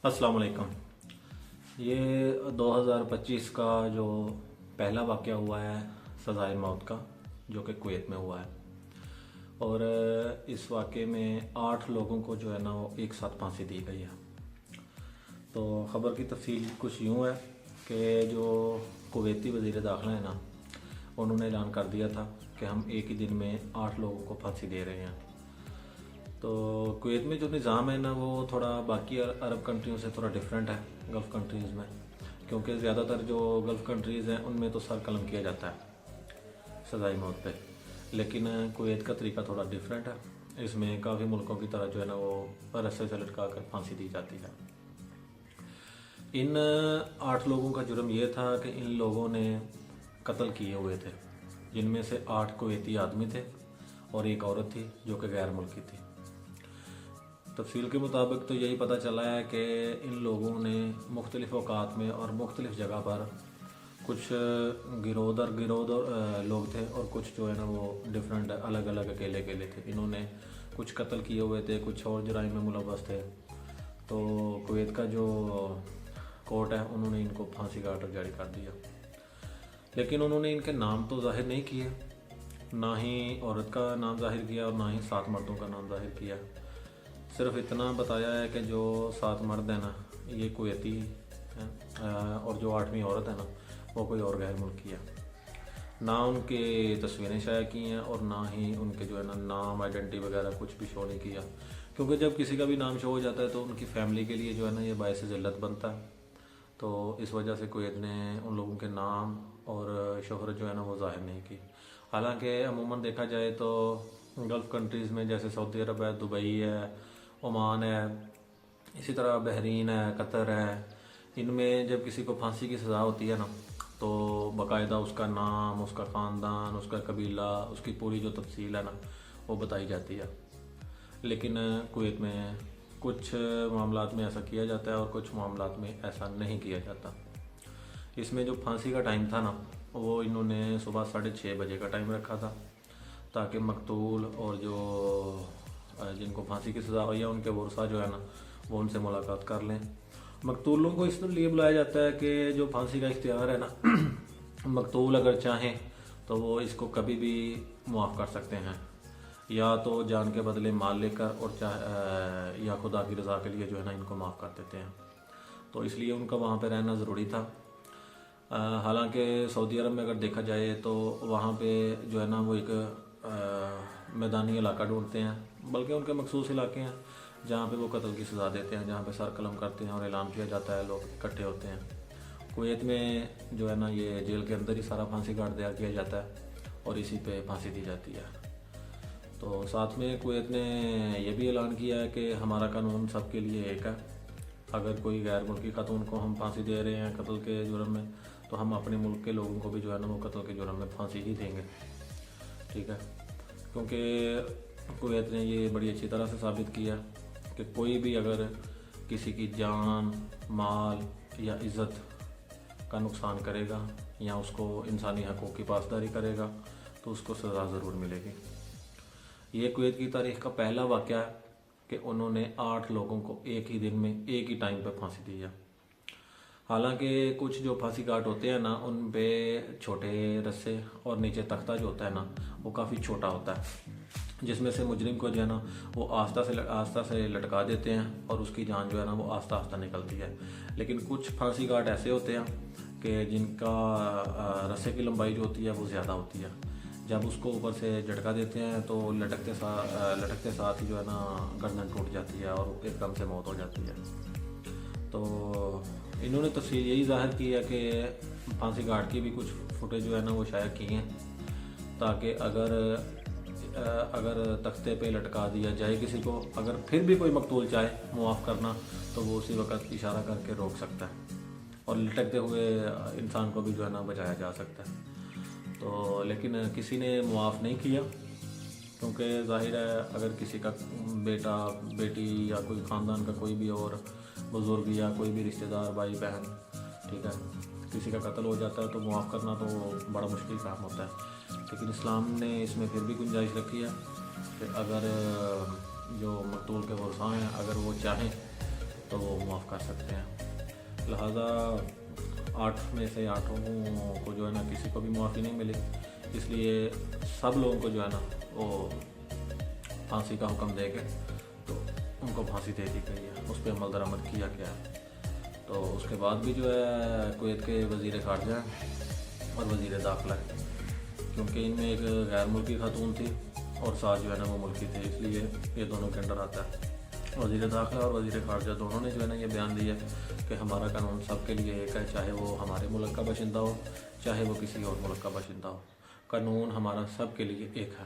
अस्सलाम वालेकुम। ये 2025 का जो पहला वाक़या हुआ है सज़ाए मौत का, जो कि कुवैत में हुआ है, और इस वाक़े में 8 लोगों को जो है ना वो एक साथ फांसी दी गई है। तो ख़बर की तफसील कुछ यूँ है कि जो कुवैती वज़ीर दाखिला है ना, उन्होंने ऐलान कर दिया था कि हम एक ही दिन में 8 लोगों को फांसी दे रहे हैं। तो कुवैत में जो निज़ाम है ना वो थोड़ा बाकी अरब कंट्रियों से थोड़ा डिफरेंट है गल्फ़ कंट्रीज़ में, क्योंकि ज़्यादातर जो गल्फ़ कंट्रीज़ हैं उनमें तो सर कलम किया जाता है सज़ाई मौत पे, लेकिन कुवैत का तरीका थोड़ा डिफरेंट है। इसमें काफ़ी मुल्कों की तरह जो है ना वो रस्से से लटका कर फांसी दी जाती है। इन 8 लोगों का जुर्म ये था कि इन लोगों ने कत्ल किए हुए थे, जिनमें से 8 कुवैती आदमी थे और एक औरत थी जो कि गैर मुल्की थी। तफसील के मुताबिक तो यही पता चला है कि इन लोगों ने मुख्तलिफ़ औकात में और मुख्तलिफ़ जगह पर कुछ गिरोह लोग थे और कुछ जो है ना वो डिफरेंट अलग अलग अकेले अकेले थे। इन्होंने कुछ कत्ल किए हुए थे, कुछ और जराइम में मुलव्वस थे। तो कुवैत का जो कोर्ट है उन्होंने इनको फांसी का आर्डर जारी कर दिया, लेकिन उन्होंने इनके नाम तो जाहिर नहीं किए, ना ही औरत का नाम जाहिर किया और ना ही 7 मर्दों का नाम जाहिर किया। सिर्फ इतना बताया है कि जो 7 मर्द हैं ना ये कुवैती हैं और जो 8वीं औरत है ना वो कोई और गैर मुल्की है। ना उनके तस्वीरें शाया की हैं और ना ही उनके जो है ना नाम आइडेंटिटी वगैरह कुछ भी शो नहीं किया, क्योंकि जब किसी का भी नाम शो हो जाता है तो उनकी फैमिली के लिए जो है ना ये बायस ज़िल्लत बनता है। तो इस वजह से कुवैत ने उन लोगों के नाम और शोहरत जो है ना वो ज़ाहिर नहीं की। हालांकि अमूमन देखा जाए तो गल्फ़ कंट्रीज़ में जैसे सऊदी अरब है, दुबई है, ओमान है, इसी तरह बहरीन है, कतर है, इनमें जब किसी को फांसी की सज़ा होती है ना तो बाकायदा उसका नाम, उसका ख़ानदान, उसका कबीला, उसकी पूरी जो तफसील है ना वो बताई जाती है। लेकिन कुवैत में कुछ मामलात में ऐसा किया जाता है और कुछ मामलात में ऐसा नहीं किया जाता। इसमें जो फांसी का टाइम था ना वो इन्होंने सुबह 6:30 बजे का टाइम रखा था, ताकि मकतूल और जो जिनको फांसी की सज़ा हुई है उनके वर्सा जो है ना वो उनसे मुलाकात कर लें। मकतूलों को इसलिए बुलाया जाता है कि जो फांसी का इख्तियार है ना मकतूल अगर चाहें तो वो इसको कभी भी मुआफ़ कर सकते हैं, या तो जान के बदले माल लेकर और या खुदा की रज़ा के लिए जो है ना इनको माफ़ कर देते हैं। तो इसलिए उनका वहाँ पे रहना ज़रूरी था। हालांकि सऊदी अरब में अगर देखा जाए तो वहाँ पे जो है ना वो एक मैदानी इलाका ढूंढते हैं, बल्कि उनके मखसूस इलाके हैं जहाँ पे वो कत्ल की सज़ा देते हैं, जहाँ पे सर कलम करते हैं और ऐलान किया जाता है, लोग इकट्ठे होते हैं। कुवैत में जो है ना ये जेल के अंदर ही सारा फांसी काट दिया किया जाता है और इसी पे फांसी दी जाती है। तो साथ में कुवैत ने यह भी ऐलान किया है कि हमारा कानून सबके लिए एक है। अगर कोई गैर मुल्की खातून को हम फांसी दे रहे हैं कत्ल के जुर्म में, तो हम अपने मुल्क के लोगों को भी जो है ना वो कत्ल के जुर्म में फांसी ही देंगे, ठीक है। क्योंकि कुवैत ने ये बड़ी अच्छी तरह से साबित किया कि कोई भी अगर किसी की जान, माल या इज़्ज़त का नुकसान करेगा या उसको इंसानी हक़ों की पासदारी करेगा तो उसको सज़ा ज़रूर मिलेगी। ये कुवैत की तारीख़ का पहला वाक़या है कि उन्होंने 8 लोगों को एक ही दिन में एक ही टाइम पर फांसी दी है। हालांकि कुछ जो फांसी काट होते हैं ना उन पे छोटे रस्से और नीचे तख्ता जो होता है ना वो काफ़ी छोटा होता है, जिसमें से मुजरिम को जो है ना वो आस्ता से लटका देते हैं और उसकी जान जो है ना वो आस्ता आस्ता निकलती है। लेकिन कुछ फांसी काट ऐसे होते हैं कि जिनका रस्से की लंबाई जो होती है वो ज़्यादा होती है। जब उसको ऊपर से झटका देते हैं तो लटकते साथ ही जो है ना गर्दन टूट जाती है और एकदम से मौत हो जाती है। तो इन्होंने तफसील यही ज़ाहिर की है कि फांसी काट की भी कुछ फुटेज जो है ना वो शाया की हैं, ताकि अगर तख्ते पे लटका दिया जाए किसी को, अगर फिर भी कोई मकतूल चाहे मुआफ़ करना तो वो उसी वक्त इशारा करके रोक सकता है और लटकते हुए इंसान को भी जो है ना बचाया जा सकता है। तो लेकिन किसी ने मुआफ़ नहीं किया, क्योंकि ज़ाहिर है अगर किसी का बेटा, बेटी या कोई ख़ानदान का कोई भी और बुज़ुर्ग या कोई भी रिश्तेदार, भाई बहन, ठीक है, किसी का कत्ल हो जाता है तो मुआफ़ करना तो बड़ा मुश्किल काम होता है। लेकिन इस्लाम ने इसमें फिर भी गुंजाइश रखी है कि अगर जो मकतूल के वर्सा हैं अगर वो चाहें تو وہ معاف کر سکتے ہیں. لہٰذا 8 میں سے 8 کو جو ہے نا کسی کو بھی معافی نہیں ملی، اس لیے سب لوگوں کو جو ہے نا وہ پھانسی کا حکم دے کے تو ان کو پھانسی دے دی گئی ہے، اس پہ عمل درآمد کیا گیا ہے. تو اس کے بعد بھی جو ہے کویت کے وزیر خارجہ اور وزیر داخلہ، کیونکہ ان میں ایک غیر ملکی خاتون تھی اور ساتھ جو ہے نا وہ ملکی تھے، اس لیے یہ دونوں کے انڈر آتا ہے. وزیر داخلہ اور وزیر خارجہ دونوں نے جو ہے نا یہ بیان دیا کہ ہمارا قانون سب کے لیے ایک ہے، چاہے وہ ہمارے ملک کا باشندہ ہو چاہے وہ کسی اور ملک کا باشندہ ہو، قانون ہمارا سب کے لیے ایک ہے.